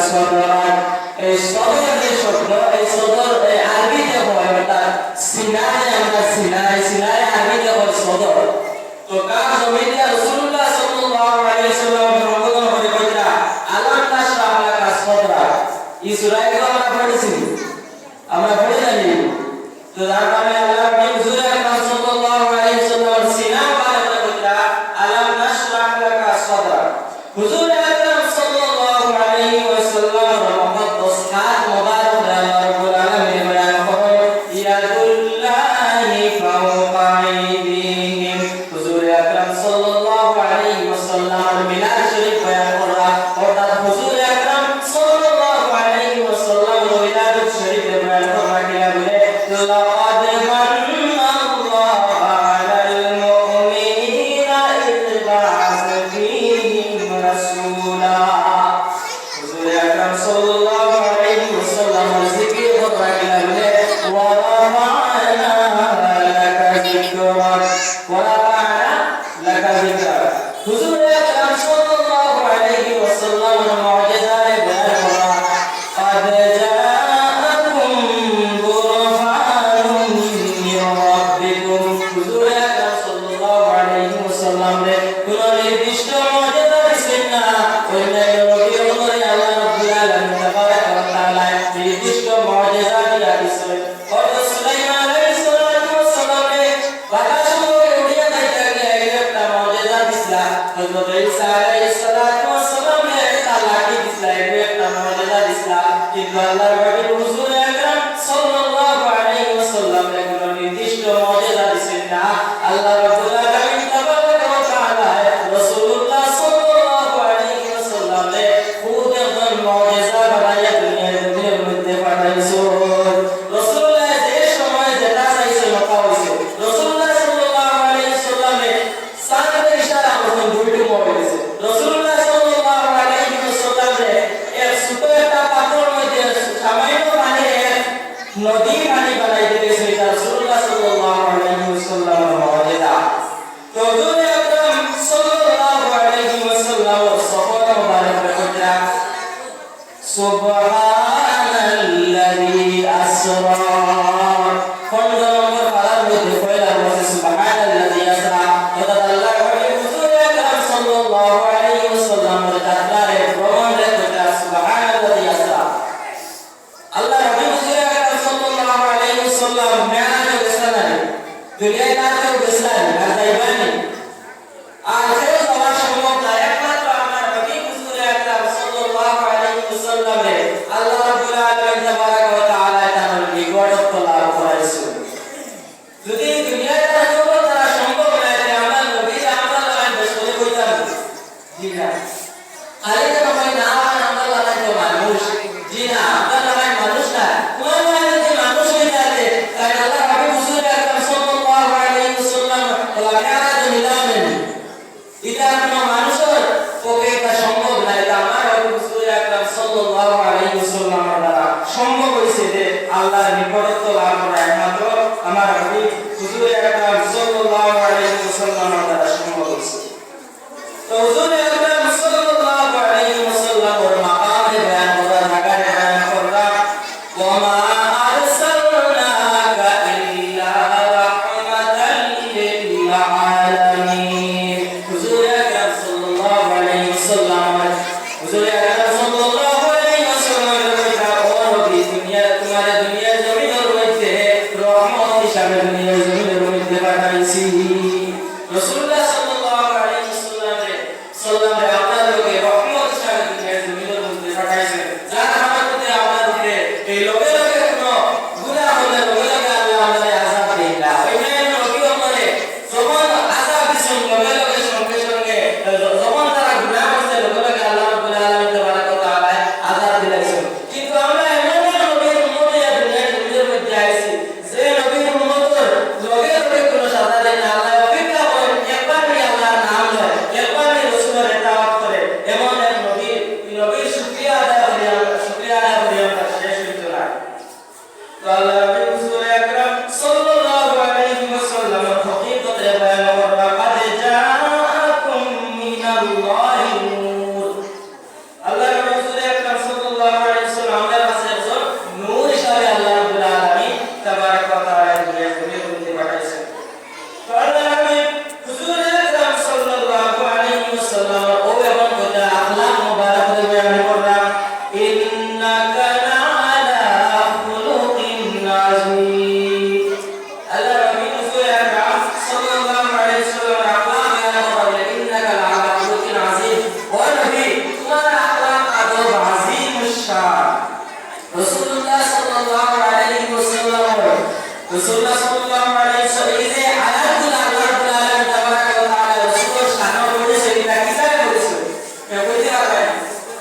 সদরান এই সদর যে শব্দ এই সদর আরবিতে হয় অর্থাৎ সিনায় আমরা সিনায় আরবিতে হয় সদর তো কার জমিনে রাসূলুল্লাহ সাল্লাল্লাহু আলাইহি ওয়াসাল্লাম সম্বোধন করে কইরা আলাম নাশরাহ লাকা সদরাক এই সূরায় আমরা পড়েছি আমরা পড়ে জানি তো তার মানে আল্লাহ নবী হুজুর আকরাম সাল্লাল্লাহু আলাইহি ওয়াসাল্লাম সিনা বারে কইরা আলাম নাশরাহ লাকা সদরাক হুজুর আকরাম সাল্লাল্লাহু আলাইহি ওয়াসাল্লাম মুকদ্দাস হাত মুবারক রাব্বুল আলামিন বয়ান করেন ইয়াদুল্লাহি ফাওকা আইদিহিম হুজুর আকরাম সাল্লাল্লাহু আলাইহি ওয়াসাল্লাম মিলাদ শরীফ বয়ান করা অর্থাৎ হুজুর আকরাম সাল্লাল্লাহু আলাইহি ওয়াসাল্লাম মিলাদ শরীফ বয়ান করা কিয়া বলে লাকাদ মান্নাল্লাহু আলাল মুমিনিনা ইয বা'আসা ফীহিম রাসূলা হুজুর আকরাম সাল্লাল্লাহু আলাইহি ওয়াসাল্লাম জিকির করা কিয়া বলে ওয়া রাফা'না লাকা যিকরাক ওয়া রাফা'না লাকা যিকরাক হুজুর আকরাম সাল্লাল্লাহু আলাইহি ওয়াসাল্লাম মুজিজায়ে বয়ান করা قد جاءكم برهان من ربكم হুজুর আকরাম সাল্লাল্লাহু আলাইহি ওয়াসাল্লাম রে কোন নির্দিষ্ট মুজিজা দিবেন না অন্যান্য নবীর উপরে আল্লাহ রাব্বুল আলামিন তাবারাক ওয়া তাআলা নির্দিষ্ট মুজিজা দিয়া দিয়েছেন হযরত সুলাইমান আলাইহিস সালাতু ওয়াস সালাম রে বাতাসে উড়িয়া যাইতে গিয়ে একটা মুজিজা দিছলা হযরত ঈসা আলাইহিস সালাতু ওয়াস সালাম রে একটা লাঠি দিছলা একটা মুজিজা দিছলা কিন্তু আল্লাহর নবী হুজুর আকরাম সাল্লাল্লাহু আলাইহি ওয়াসাল্লাম রে কোন নির্দিষ্ট মুজিজা দিবেন না আল্লাহ রাব্বুল আলামিন তাবারাক ওয়া তাআলা রাসূলুল্লাহ সাল্লাল্লাহু আলাইহি ওয়াসাল্লাম রে খুদ একজন মুজিজা বানাইয়া দুনিয়ার মধ্যে পাঠাইছো রাসূলুল্লাহ যে সময় যেটা চাইছে ওটা হইছে রাসূলুল্লাহ সাল্লাল্লাহু আলাইহি ওয়াসাল্লাম রে সাহাবায়ে ইশারা করতেন দুইটো মোবাইল রাসূলুল্লাহ সাল্লাল্লাহু আলাইহি ওয়াসাল্লাম রে এক ছোট একটা পাথর মধ্যে সামান্য পানি নদী পানি বানাইতে দিয়েছে এটা রাসূলুল্লাহ সাল্লাল্লাহু আলাইহি ওয়াসাল্লামের মুজিজা তো হুজুর আকরাম সাল্লাল্লাহু আলাইহি ওয়াসাল্লাম সফর মুবারক কইরা সুবহানাল্লাযী আসরা খন্ড নম্বর 12 মধ্যে কইলা বলে সুবহানাল্লাযী আসরা অর্থাৎ আল্লাহ নবী হুজুর আকরাম সাল্লাল্লাহু আলাইহি ওয়াসাল্লামের যাত্রারে ভ্রমণ রে কইরা সুবহানাল্লাযী আসরা আল্লাহ নবী হুজুর আকরাম সাল্লাল্লাহু আলাইহি ওয়াসাল্লাম মেরাজে গেছেন দুনিয়ায় কাছে গেছেন আর যাইবানি আর কেউ যাওয়া সম্ভব না একমাত্র আমার নবী হুজুর আকরাম সাল্লাল্লাহু আলাইহি ওয়াসাল্লাম রে আল্লাহ রাব্বুল আলামিন তাবারাক ওয়া তাআলা তার নিকটত্ব লাভ করাইছেন যদি দুনিয়ায় কাছে তারা সম্ভব না যে আমার নবী আমরা লাইন বসে কইতাম জি না আরেকটা ভাই না আমরা লাইন তো মানুষ জি না আমরা লাইন মানুষ না কোন মানে যে মানুষ হয়ে যাবে তাই আল্লাহ নবী হুজুর আকরাম সাল্লাল্লাহু আলাইহি ওয়াসাল্লাম মেরাজ নিলামেন এটা কোনো মানুষের পক্ষে এটা সম্ভব না এটা আমার নবী হুজুর আকরাম সাল্লাল্লাহু আলাইহি ওয়াসাল্লামের দ্বারা সম্ভব হইছে যে আল্লাহর নিকটত্ব লাভ করা একমাত্র আমার নবী হুজুর আকরাম সাল্লাল্লাহু আলাইহি ওয়াসাল্লামের দ্বারা সম্ভব হইছে তো হুজুর আকরাম সাল্লাল্লাহু আলাইহি ওয়াসাল্লামের মাকামে বয়ান করা ঢাকায় বয়ান করা ওয়া মা আরসালনাকা ইল্লা রাহমাতাল লিল আলামিন হুজুর আকরাম সাল্লাল্লাহু আলাইহি ওয়াসাল্লাম হুজুর আকরাম সাল্লাল্লাহু আলাইহি ওয়াসাল্লাম ও নবী দুনিয়ার জমিনের মধ্যে রহমত হিসাবে রাসূলুল্লাহ সাল্লাল্লাহু আলাইহি ওয়াসাল্লাম রাসূলুল্লাহ সাল্লাল্লাহু আলাইহি ওয়াসাল্লাম এই যে আয়াতগুলো আল্লাহ রাব্বুল আলামিন তাবারাক ওয়া তাআলা রাসূলের শানে বলেছে এটা কিভাবে বলেছে কইতে পারবেন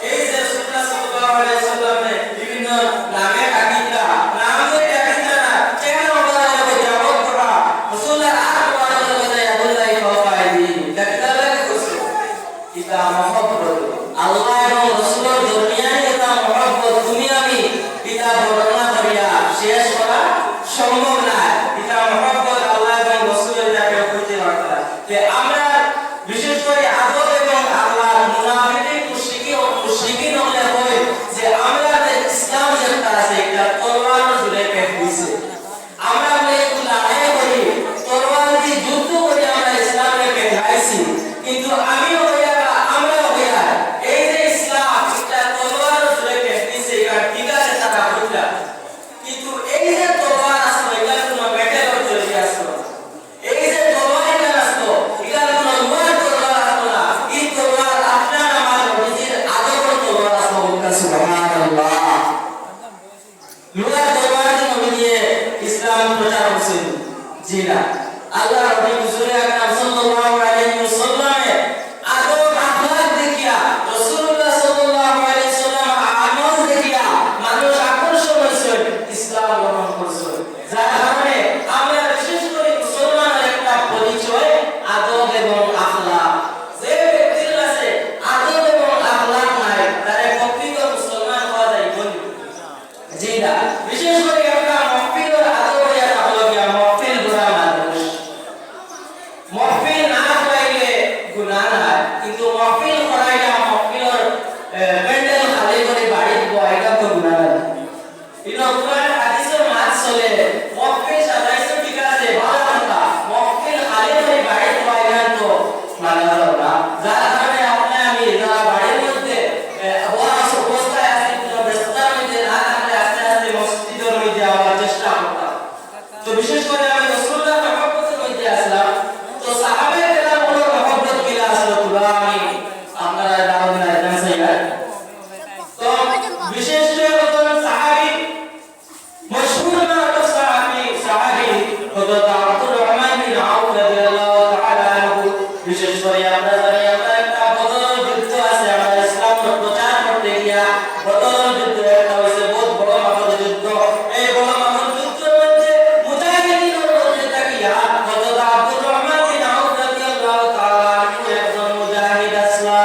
এই যে রাসূলুল্লাহ সাল্লাল্লাহু আলাইহি ওয়াসাল্লামের বিভিন্ন নামে ডাকিতা নামে ডাকিতা না কেন বলা হবে জাবত করা রাসূলুল্লাহ আর বলা হবে আল্লাহ ফাওয়াইদি ডাকিতা লাগে কইছে এটা মহব্বত আল্লাহ এবং রাসূলের দরমিয়ানে এটা মহব্বত তুমি আমি এটা বর্ণনা করিয়া শেষ করা সম্ভব না এটা মহব্বত আল্লাহ এবং রাসূলের যাকে কইতে পারতা যে আমরা বিশেষ করে আদব এবং আল্লাহর মুনাফিক মুশরিকিন হলে হয় যে আমরা যে ইসলাম যেটা আছে এটা তলোয়ার জুড়ে পেট দিছে আমরা একটু লড়াই করি তলোয়ার দিয়ে যুদ্ধ করে আমরা ইসলামকে পেটাইছি কিন্তু আমিও হইয়া আমরা হইয়া এই যে ইসলাম এটা তলোয়ার জুড়ে পেট দিছে এটা ঠিক আছে তারা বুঝলা কিন্তু এই যে তলোয়ার আসলো এটা কোনো মেটাল চলে আসলো এই যে তলোয়ার এটা আসলো এটা কোনো লোহার তলোয়ার আসলো না এই তলোয়ার আপনার আমার নবীর আদবের তলোয়ার আসলো সুবহানাল্লাহ লোহার তলোয়ার নবী দিয়ে ইসলাম প্রচার করছেন জি না আল্লাহ নবী হুজুর আকরাম সাল্লাল্লাহু আলাইহি ওয়াসাল্লামের আদব আখলাক দেখিয়া রাসূলুল্লাহ সাল্লাল্লাহু আলাইহি ওয়াসাল্লাম আমল দেখিয়া মানুষ আকর্ষণ হইছে ইসলাম গ্রহণ করছে যার কারণে আমরা বিশেষ করে মুসলমানের একটা পরিচয় আদব এবং আখলাক যে ব্যক্তির কাছে আদব এবং আখলাক নাই তার প্রকৃত মুসলমান হওয়া যায় বলি জি না বিশেষ করে আমরা মাহফিলের আদব ইয়া হলো কি মাহফিল গোরা মানুষ মাহফিল না করাইলে গুনাহ নাই কিন্তু মাহফিল করাইলে মাহফিলের প্যান্ডেল খালি করে বাড়ি দিব এটা তো গুনাহ নাই ইনো কোরআন হাদিসের মাত চলে মাহফিল সাজাইছে ঠিক আছে ভালো কথা মাহফিল খালি করে বাড়ি দিব এটা তো মানা যাবে না যার কারণে আপনি আমি যারা বাড়ির মধ্যে অবস্থায় আছে কোনো ব্যস্ততার মধ্যে না থাকলে আস্তে আস্তে মসজিদের মধ্যে যাওয়ার চেষ্টা করতাম তো বিশেষ করে আমি রাসূলুল্লাহ মহব্বতের মধ্যে আসলাম তো সাহাবায়ে কেরাম বড় মহব্বত কিলা আসলো পুরা আমি আপনারা দাও না জানেন স্যার তো বিশেষ করে একজন সাহাবী মশহুর নাম সাহাবী হযরত আব্দুর রহমান বিন আউফ রাদিয়াল্লাহু তাআলা আনহু বিশেষ করে আমরা জানি আমরা একটা বদর যুদ্ধ আছে আমরা ইসলামের প্রচার করতে গিয়া বদর যুদ্ধ একটা হইছে বহুত বড় মাপের যুদ্ধ এই বড় মাপের যুদ্ধের মধ্যে মুজাহিদিনের মধ্যে থাকিয়া হযরত আব্দুর রহমান বিন আউফ রাদিয়াল্লাহু তাআলা আনহু একজন মুজাহিদ আসলা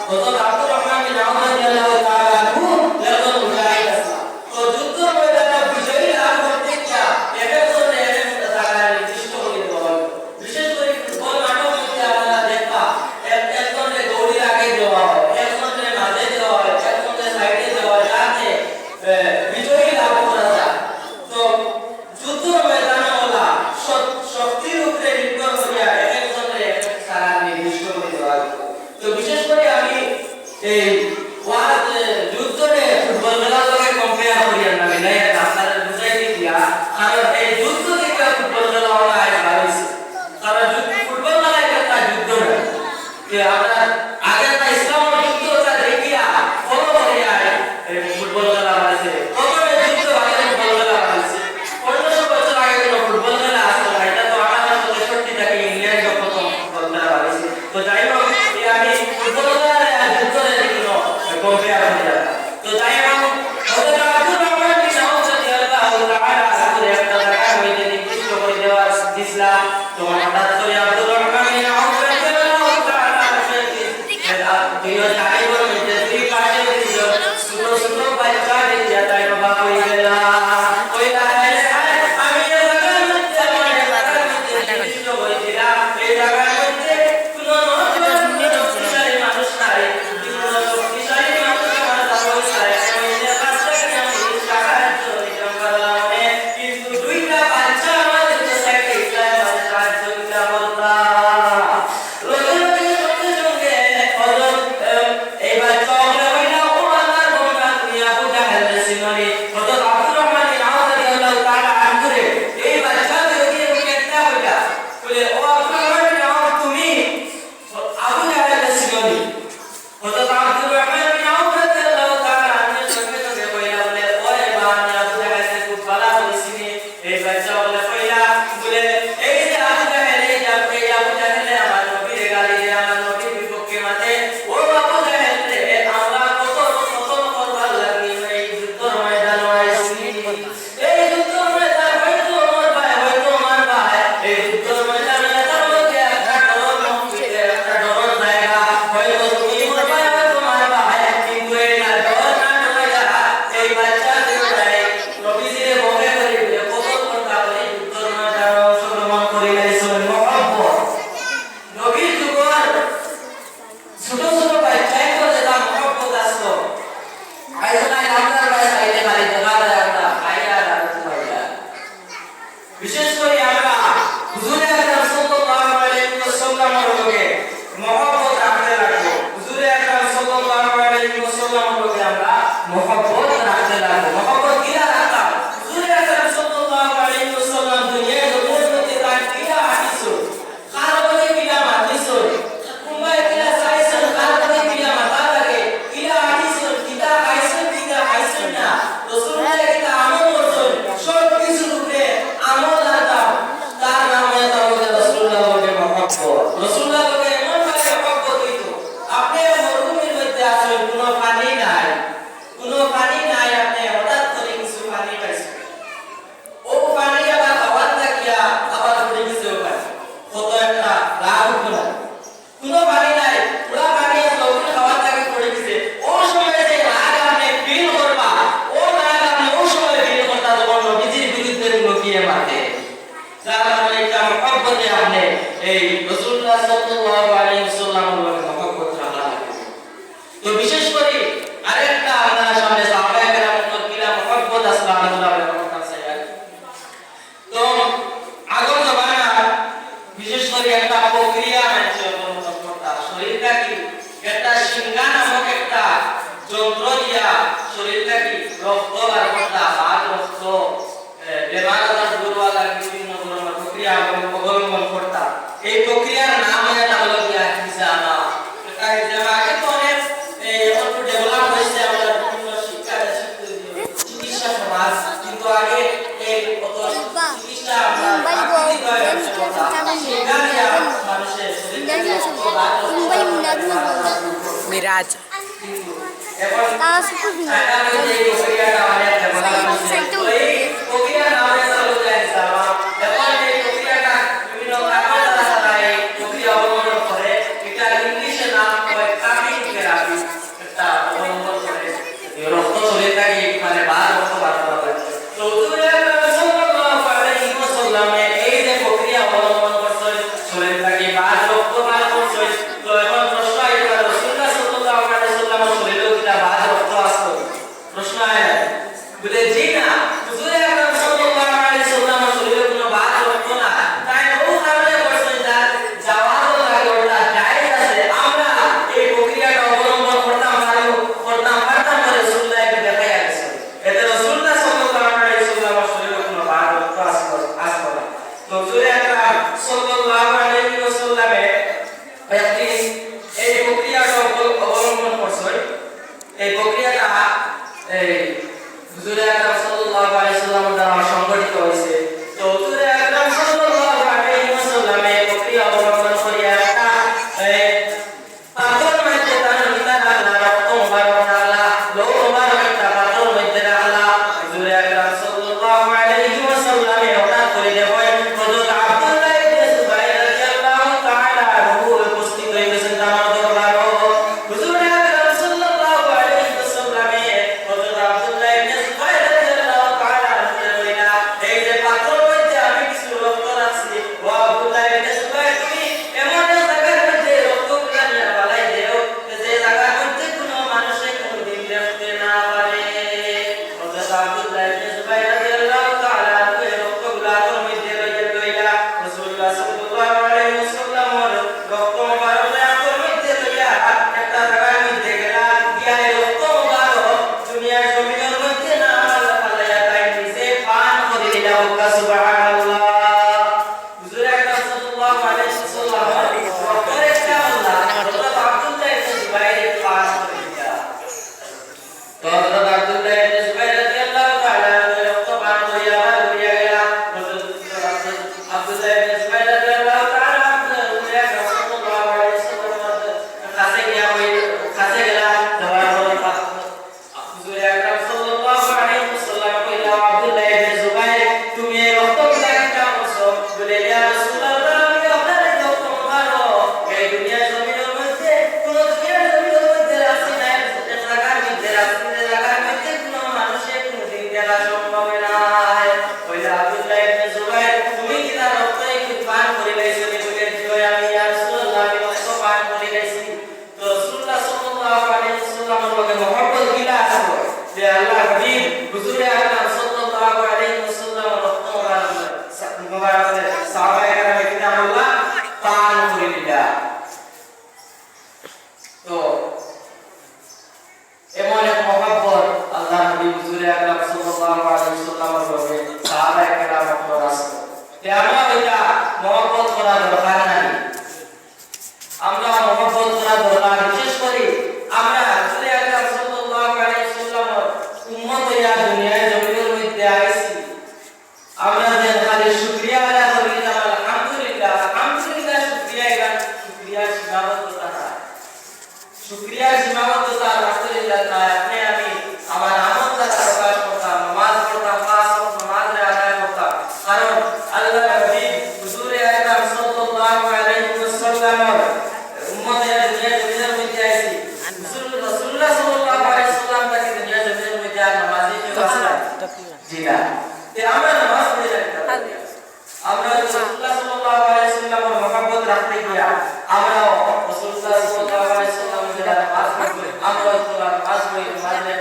হযরত আব্দুর রহমান বিন আউফ রাদিয়াল্লাহু তাআলা আনহু একজন মুজাহিদ আসলা তো যুদ্ধ ময়দানে বিজয়ী লাভ করতে গিয়া একজন একটা জায়গায় নির্দিষ্ট করে দেওয়া হয় বিশেষ করে ফুটবল মাঠের মধ্যে আমরা দেখবা একজনকে দৌড়ি আগে দেওয়া হয় একজনকে মাঝে দেওয়া হয় একজনকে সাইডে দেওয়া হয় যাতে বিজয়ী লাভ করা যায় তো যুদ্ধ ময়দানে হলা শক্তির উপরে নির্ভর করিয়া একজনকে সারা নির্দিষ্ট করে দেওয়া হয় তো বিশেষ করে আমি এই যুদ্ধে ফুটবল খেলার লগে কম্পেয়ার করিয়া না মিলাই আপনাদের বুঝাইতে দিয়া কারণ এই যুদ্ধ থেকে ফুটবল খেলা হওয়া আজ ভালোইছে কারণ ফুটবল খেলা একটা যুদ্ধ না যে আমরা আগে না ইসলামের যুদ্ধটা দেখিয়া ফলো করিয়া ফুটবল খেলা হয়েছে প্রথমে যুদ্ধ আগে ফুটবল খেলা হয়েছে 1500 বছর আগে কোনো ফুটবল খেলা আসতো না এটা তো 1863 থেকে ইংল্যান্ডে প্রথম ফুটবল খেলা হয়েছে তো যাই হোক আমি ফুটবল খেলা আর যুদ্ধের দিকে কম্পেয়ার করিয়া তো যাই হোক হযরত আব্দুর রহমান বিন আউফ রাদিয়াল্লাহু তাআলা আনহু একটা জায়গা হইতে নির্দিষ্ট করে দেওয়া ইসলাম তো হঠাৎ করে আব্দুর রহমান বিন আউফ রাদিয়াল্লাহু তাআলা আনহু তাইবার মধ্যে দুই পাশে ছোট ছোট বাচ্চা দিয়ে তাই বাবা হয়ে গেল ওই লাগাইলে আমি এই জায়গার মধ্যে আমার এলাকার মধ্যে নির্দিষ্ট হয়েছিলাম এই জায়গার মধ্যে কোনো শক্তিশালী মানুষ নাই কোনো শক্তিশালী মানুষ আমার দাবি চায় मोहब्बत रखते लागो मोहब्बत किला रखता हुजूर আকরাম সাল্লাল্লাহু আলাইহি ওয়াসাল্লাম দুনিয়ার জমিনের মধ্যে তার কিলা হাদিসো খারবতে কিলা মাতিসো কুম্বাই কিলা সাইসন খারবতে কিলা মাতা লাগে কিলা হাদিসো কিতা খাইছেন না রাসূলুল্লাহ কিতা আমল করছেন সব কিছু রূপে আমল আদাব তার নামে তাওকে রাসূলুল্লাহ বলে মোহব্বত রাসূলুল্লাহ বলে এমন ভাবে মোহব্বত হইতো আপনি মরুভূমির মধ্যে আছেন কোনো পানি নাই আপনি হঠাৎ করে কিছু পানি পাইছেন ও পানি আবার খাবার থাকিয়া আবার পড়ে গেছে ও পানি কত একটা রাগ উঠলো না কোনো পানি নাই পুরা পানি লৌকিক খাবার থাকে পড়ে গেছে ও সময় যে রাগ আপনি ফিল করবা ও রাগ আপনি ও সময় ফিল করতা যখন নবীজির বিরুদ্ধে লুকিয়ে মারতে যার মানে এটা মহব্বতে আপনি এই রাসূলুল্লাহ সাল্লাল্লাহু আলাইহি ওয়াসাল্লামের মহব্বত রাখা লাগে তো বিশেষ করে আরেকটা আপনার সামনে সাহাবায়ে কেরামের কিলা মহব্বত আসলামুল্লাহ বরকত সাইয়াদ তো আগর জমানা বিশেষ করে একটা প্রক্রিয়া আছে মহব্বতটা শরীরটা কি একটা সিংহা নামক একটা যন্ত্র দিয়া শরীরটা কি রক্ত বার করতা হাত রক্ত বেমার দুর্বল বিভিন্ন ধরনের প্রক্রিয়া অবলম্বন করতা এই প্রক্রিয়ার নাম এটা হলো কি হিজামা এটা হিজামা আগে তো অনেক একটু ডেভেলপ হয়েছে আমাদের বিভিন্ন চিকিৎসা সমাজ কিন্তু আগে এই কত চিকিৎসা আমরা মানুষের মিরাজ এখন এই প্রক্রিয়াটা অনেক ডেভেলপ হয়েছে এই প্রক্রিয়ার নাম এটা হলো হিজামা এখন এই প্রক্রিয়াটা বিভিন্ন কারণে তারা এই প্রক্রিয়া অবলম্বন করে এটা ইংলিশে নাম হয় কাপিং থেরাপি এটা অবলম্বন করে রক্ত শরীরটাকে মানে বার রক্ত বার করা হয় তো হুজুর আকরাম সাল্লাল্লাহু আলাইহি ওয়াসাল্লাম এই যে প্রক্রিয়া অবলম্বন করছে শরীরটাকে বার রক্ত বার করছে তো এখন প্রশ্ন আইলো রাসূলুল্লাহ সাল্লাল্লাহু আলাইহি ওয়াসাল্লাম শরীরে কি বার রক্ত আছে প্রশ্ন আইলো বলে জি না হুজুর আকরাম সাল্লাল্লাহু আলাইহি ওয়াসাল্লাম শরীরে কোনো বার রক্ত না তাই ও কারণে বলছেন যার জওয়াব লাগে ওটা জায়েজ আছে আমরা এই প্রক্রিয়াটা অবলম্বন করতাম রাসূলুল্লাহকে দেখাই আছে এতে রাসূলুল্লাহ সাল্লাল্লাহু আলাইহি ওয়াসাল্লাম শরীরে কোনো বার রক্ত আসবে না তো হুজুর আকরাম সাল্লাল্লাহু আলাইহি ওয়াসাল্লাম একটি এই প্রক্রিয়াটা অবলম্বন করছে এই প্রক্রিয়াটা এই হুজুর আকরাম সাল্লাল্লাহু আলাইহি ওয়াসাল্লাম দ্বারা সংগঠিত হয়েছে তো হুজুর আকরাম সাল্লাল্লাহু আলাইহি ওয়াসাল্লাম এই প্রক্রিয়া অবলম্বন করে একটা পাথর মধ্যে তার ভিতরে রাখলা রক্ত মুবারক রাখলা লোহ মুবারক একটা পাথর মধ্যে রাখলা হুজুর আকরাম সাল্লাল্লাহু আলাইহি ওয়াসাল্লাম হঠাৎ করে দেখেন হযরত আব্দুল্লাহ ইবনে জুবাইর রাদিয়াল্লাহু তাআলা আনহু উপস্থিত হয়ে গেছেন তার দরবারে হুজুর আকরাম সাল্লাল্লাহু আলাইহি ওয়াসাল্লাম হযরত আব্দুল্লাহ ইবনে জুবাইর রাদিয়াল্লাহু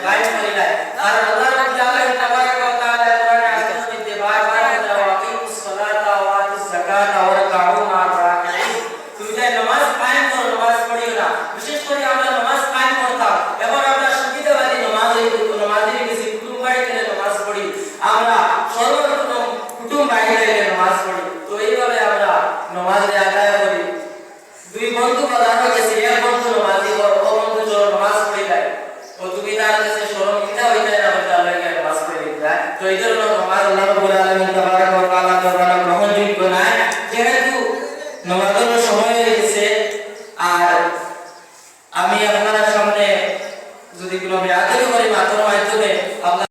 কায়েম করি নাই আর আল্লাহ রাব্বুল আলামিন তাবারাক ওয়া তাআলা কোরআনে আয়াতের মধ্যে বারবার বলে ওয়াকিমুস সালাতা ওয়া আতুজ যাকাতা ওয়ারকাউ মা'আর রাকিঈন তুমি যে নামাজ কায়েম করো নামাজ পড়িও না বিশেষ করে আমরা নামাজ কায়েম করতাম এখন আমরা সুবিধাবাদী নামাজের কিছু কুটুম বাড়িতে নামাজ পড়ি আমরা সর্বপ্রথম কুটুম বাড়িতে নামাজ পড়ি তো এইভাবে আমরা নামাজ আদায় করি দুই বন্ধু প্রধান হয়েছে এক বন্ধু নামাজি ও বন্ধু চলো নামাজ পড়ি যায় তো তুমি তার কাছে শরমিন্দা হইতে না হইতে আল্লাহকে নামাজ পড়ি যায় তো এই জন্য নামাজ আল্লাহ রাব্বুল আলামিন তাবারাক ওয়া তাআলা দরবারে গ্রহণযোগ্য নয় যেহেতু নামাজের সময় হয়ে গেছে আর আমি আপনাদের সামনে যদি কোনো বেয়াদবি করি মাত্র মাধ্যমে আপনারা